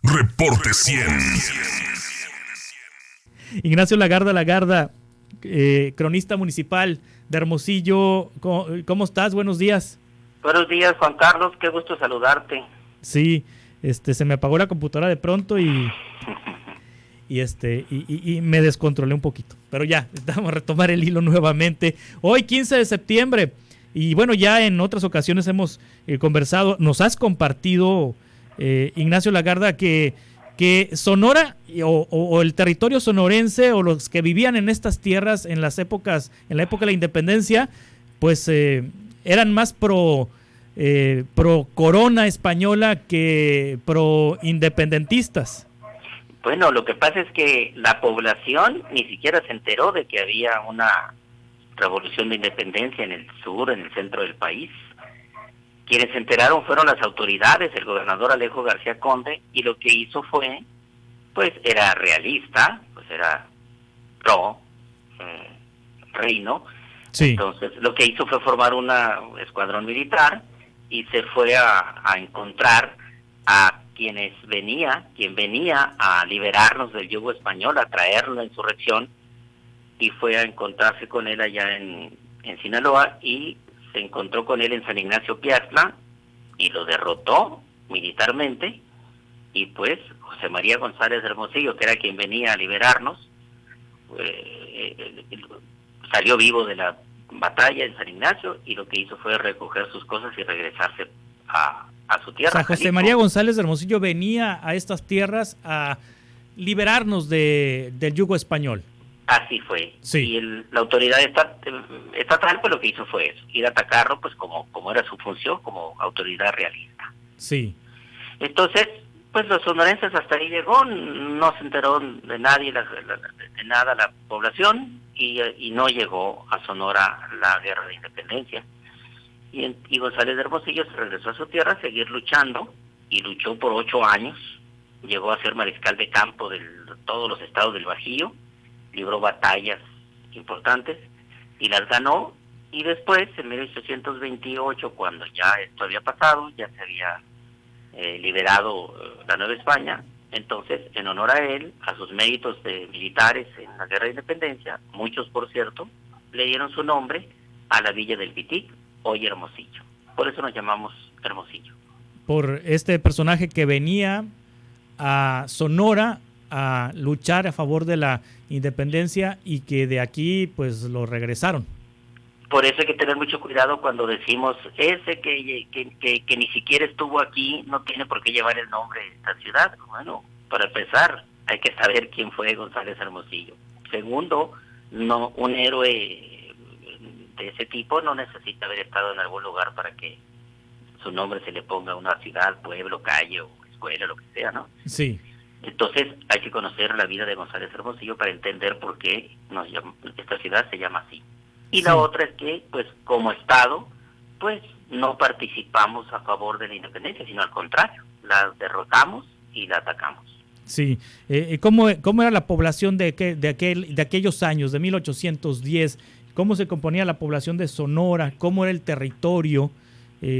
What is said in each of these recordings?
Reporte 100. Ignacio Lagarda, cronista municipal de Hermosillo. ¿Cómo estás? Buenos días. Buenos días, Juan Carlos, qué gusto saludarte. Sí, se me apagó la computadora de pronto y me descontrolé un poquito. Pero ya, vamos a retomar el hilo nuevamente. Hoy, 15 de septiembre, y bueno, ya en otras ocasiones hemos conversado, nos has compartido, Ignacio Lagarda, que Sonora o el territorio sonorense o los que vivían en estas tierras en la época de la independencia, pues eran más pro corona española que pro independentistas. Bueno, lo que pasa es que la población ni siquiera se enteró de que había una revolución de independencia en el sur, en el centro del país. Quienes se enteraron fueron las autoridades, el gobernador Alejo García Conde, y lo que hizo fue, pues era realista, pues era pro reino. Sí. Entonces lo que hizo fue formar un escuadrón militar y se fue a encontrar a quien venía a liberarnos del yugo español, a traer la insurrección, y fue a encontrarse con él allá en Sinaloa, y se encontró con él en San Ignacio Piazla y lo derrotó militarmente, y pues José María González de Hermosillo, que era quien venía a liberarnos, salió vivo de la batalla en San Ignacio, y lo que hizo fue recoger sus cosas y regresarse a su tierra. O sea, José María González de Hermosillo venía a estas tierras a liberarnos del yugo español. Así fue. Sí. Y la autoridad estatal pues lo que hizo fue eso, ir a atacarlo pues como era su función como autoridad realista. Sí. Entonces, pues los sonorenses hasta ahí llegó, no se enteró de nadie, de nada la población, y no llegó a Sonora la guerra de independencia. Y González de Hermosillo se regresó a su tierra a seguir luchando, y luchó por 8 años, llegó a ser mariscal de campo de todos los estados del Bajío, libró batallas importantes y las ganó, y después en 1828, cuando ya esto había pasado, ya se había liberado la Nueva España, entonces en honor a él, a sus méritos militares en la guerra de independencia, muchos por cierto, le dieron su nombre a la villa del Pitic, hoy Hermosillo. Por eso nos llamamos Hermosillo. Por este personaje que venía a Sonora a luchar a favor de la independencia y que de aquí pues lo regresaron. Por eso hay que tener mucho cuidado cuando decimos ese que ni siquiera estuvo aquí no tiene por qué llevar el nombre de esta ciudad. Bueno, para empezar hay que saber quién fue González Hermosillo. Segundo, no, un héroe de ese tipo no necesita haber estado en algún lugar para que su nombre se le ponga a una ciudad, pueblo, calle o escuela, lo que sea, ¿no? Sí. Entonces hay que conocer la vida de González Hermosillo para entender por qué esta ciudad se llama así. Y la otra es que, pues, como Estado, pues, no participamos a favor de la independencia, sino al contrario, la derrotamos y la atacamos. Sí. ¿Cómo era la población de aquellos años, de 1810? ¿Cómo se componía la población de Sonora? ¿Cómo era el territorio?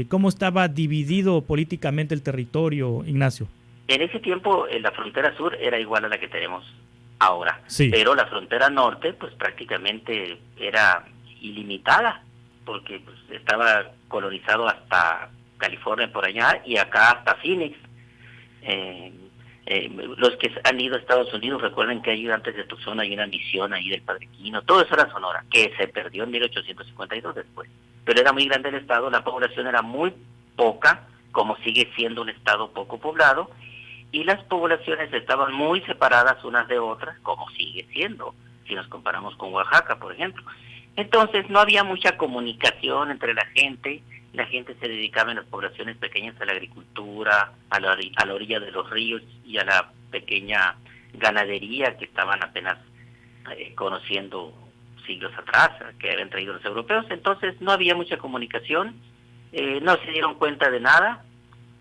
¿Cómo estaba dividido políticamente el territorio, Ignacio? En ese tiempo la frontera sur era igual a la que tenemos ahora, sí. Pero la frontera norte pues prácticamente era ilimitada, porque pues, estaba colonizado hasta California por allá y acá hasta Phoenix. Los que han ido a Estados Unidos recuerden que ahí antes de Tucson hay una misión ahí del Padre Quino, todo eso era Sonora, que se perdió en 1852 después. Pero era muy grande el estado, la población era muy poca, como sigue siendo un estado poco poblado, y las poblaciones estaban muy separadas unas de otras, como sigue siendo, si nos comparamos con Oaxaca, por ejemplo. Entonces no había mucha comunicación entre la gente se dedicaba en las poblaciones pequeñas a la agricultura, a la orilla de los ríos y a la pequeña ganadería que estaban apenas conociendo siglos atrás, que habían traído los europeos. Entonces no había mucha comunicación, no se dieron cuenta de nada,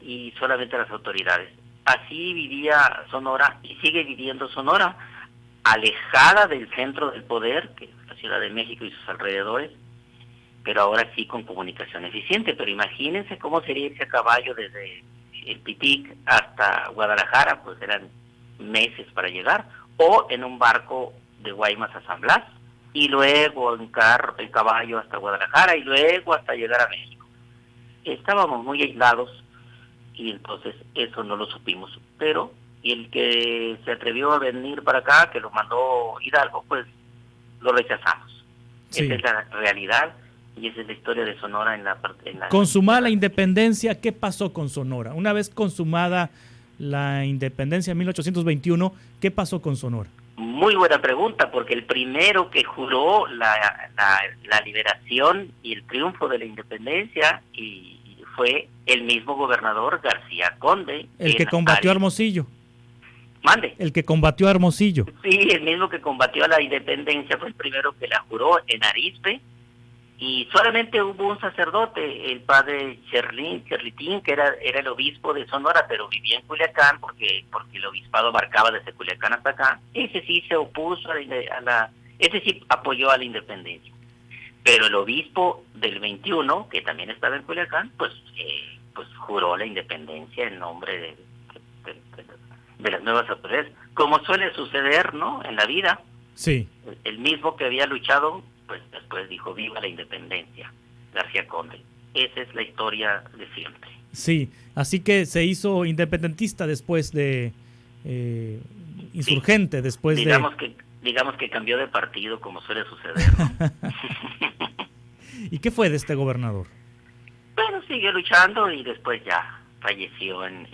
y solamente las autoridades. Así vivía Sonora y sigue viviendo Sonora, alejada del centro del poder, que es la Ciudad de México y sus alrededores, pero ahora sí con comunicación eficiente. Pero imagínense cómo sería irse a caballo desde el Pitic hasta Guadalajara, pues eran meses para llegar, o en un barco de Guaymas a San Blas, y luego en caballo hasta Guadalajara, y luego hasta llegar a México. Estábamos muy aislados, y entonces eso no lo supimos, pero y el que se atrevió a venir para acá, que lo mandó Hidalgo, pues lo rechazamos. Sí. Esa es la realidad, y esa es la historia de Sonora Consumada la independencia, ¿qué pasó con Sonora? Una vez consumada la independencia en 1821, ¿qué pasó con Sonora? Muy buena pregunta, porque el primero que juró la liberación y el triunfo de la independencia y fue el mismo gobernador García Conde. El que combatió a Hermosillo. Mande. El que combatió a Hermosillo. Sí, el mismo que combatió a la independencia fue el primero que la juró en Arizpe, y solamente hubo un sacerdote, el padre Cherlitín, que era el obispo de Sonora, pero vivía en Culiacán porque el obispado abarcaba desde Culiacán hasta acá. Ese sí se opuso ese sí apoyó a la independencia. Pero el obispo del 21, que también estaba en Culiacán, pues juró la independencia en nombre de las nuevas autoridades, como suele suceder, ¿no?, en la vida. Sí. El mismo que había luchado, pues después dijo viva la independencia, García Conde. Esa es la historia de siempre. Sí, así que se hizo independentista después de insurgente, sí. después digamos que cambió de partido, como suele suceder, ¿no? ¿Y qué fue de este gobernador? Bueno, siguió luchando y después ya falleció en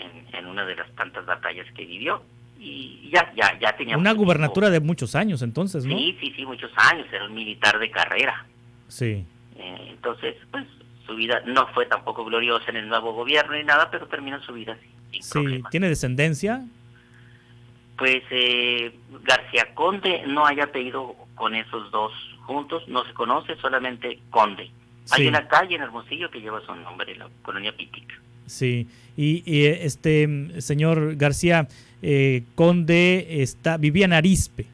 una de las tantas batallas que vivió. Y ya tenía una gubernatura de muchos años entonces, ¿no? Sí, muchos años, era un militar de carrera. Sí. Entonces, pues su vida no fue tampoco gloriosa en el nuevo gobierno ni nada, pero terminó su vida sin problemas. ¿Tiene descendencia? Pues García Conde no hay apellido con esos dos juntos, no se conoce, solamente Conde. Sí. Hay una calle en Hermosillo que lleva su nombre, la colonia Pitic. Sí, y señor García Conde vivía en Arizpe.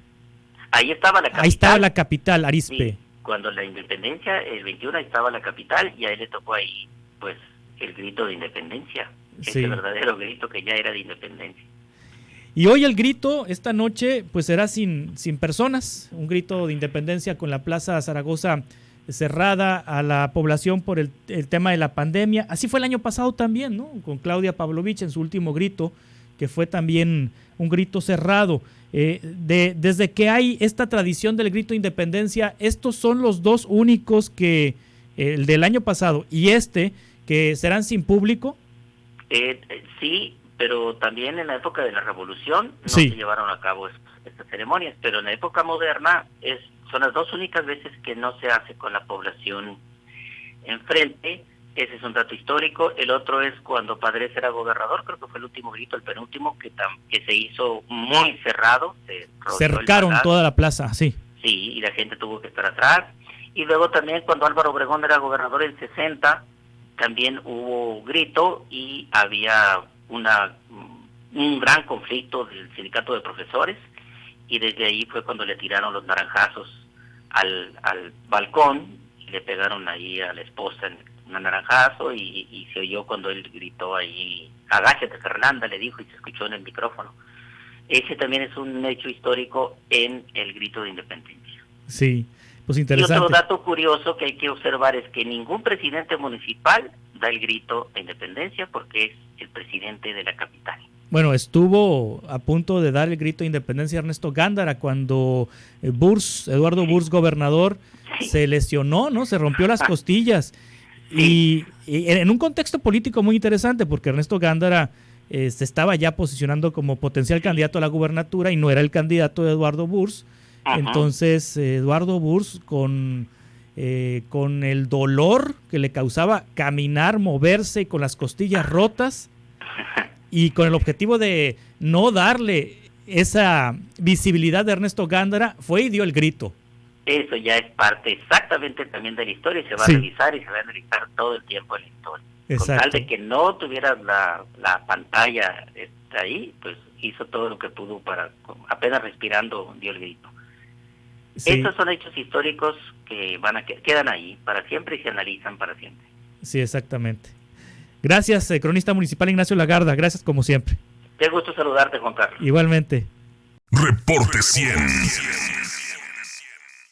Ahí estaba la capital. Ahí estaba la capital, Arizpe. Sí, cuando la independencia, el 21, ahí estaba la capital, y a él le tocó ahí, pues, el grito de independencia. Sí. Ese verdadero grito que ya era de independencia. Y hoy el grito, esta noche, pues será sin personas, un grito de independencia con la Plaza Zaragoza cerrada a la población por el tema de la pandemia. Así fue el año pasado también, ¿no? Con Claudia Pavlovich en su último grito, que fue también un grito cerrado. Desde que hay esta tradición del grito de independencia, estos son los dos únicos que, el del año pasado y que serán sin público. Sí, pero también en la época de la Revolución no se llevaron a cabo estas ceremonias, pero en la época moderna son las dos únicas veces que no se hace con la población enfrente. Ese es un dato histórico. El otro es cuando Padres era gobernador, creo que fue el último grito, el penúltimo, que se hizo muy cerrado. Cercaron toda la plaza, sí. Sí, y la gente tuvo que estar atrás. Y luego también cuando Álvaro Obregón era gobernador en 60, también hubo grito y había un gran conflicto del sindicato de profesores, y desde ahí fue cuando le tiraron los naranjazos al balcón y le pegaron ahí a la esposa en un naranjazo, y se oyó cuando él gritó ahí, agáchate Fernanda, le dijo, y se escuchó en el micrófono. Ese también es un hecho histórico en el grito de independencia. Sí, pues interesante. Y otro dato curioso que hay que observar es que ningún presidente municipal da el grito de independencia porque es el presidente de la capital. Bueno, estuvo a punto de dar el grito de independencia Ernesto Gándara cuando Eduardo Burs, gobernador, se lesionó, ¿no? Se rompió las costillas. Y en un contexto político muy interesante, porque Ernesto Gándara se estaba ya posicionando como potencial candidato a la gubernatura y no era el candidato de Eduardo Burs. Entonces, Eduardo Burs, con el dolor que le causaba caminar, moverse con las costillas rotas, y con el objetivo de no darle esa visibilidad de Ernesto Gándara, fue y dio el grito. Eso ya es parte exactamente también de la historia, y se va a revisar y se va a analizar todo el tiempo en la historia. Exacto. Con tal de que no tuviera la pantalla ahí, pues hizo todo lo que pudo para, apenas respirando, dio el grito. Sí. Estos son hechos históricos que quedan ahí para siempre y se analizan para siempre. Sí, exactamente. Gracias, cronista municipal Ignacio Lagarda, gracias como siempre. Qué gusto saludarte, Juan Carlos. Igualmente. Reporte 100.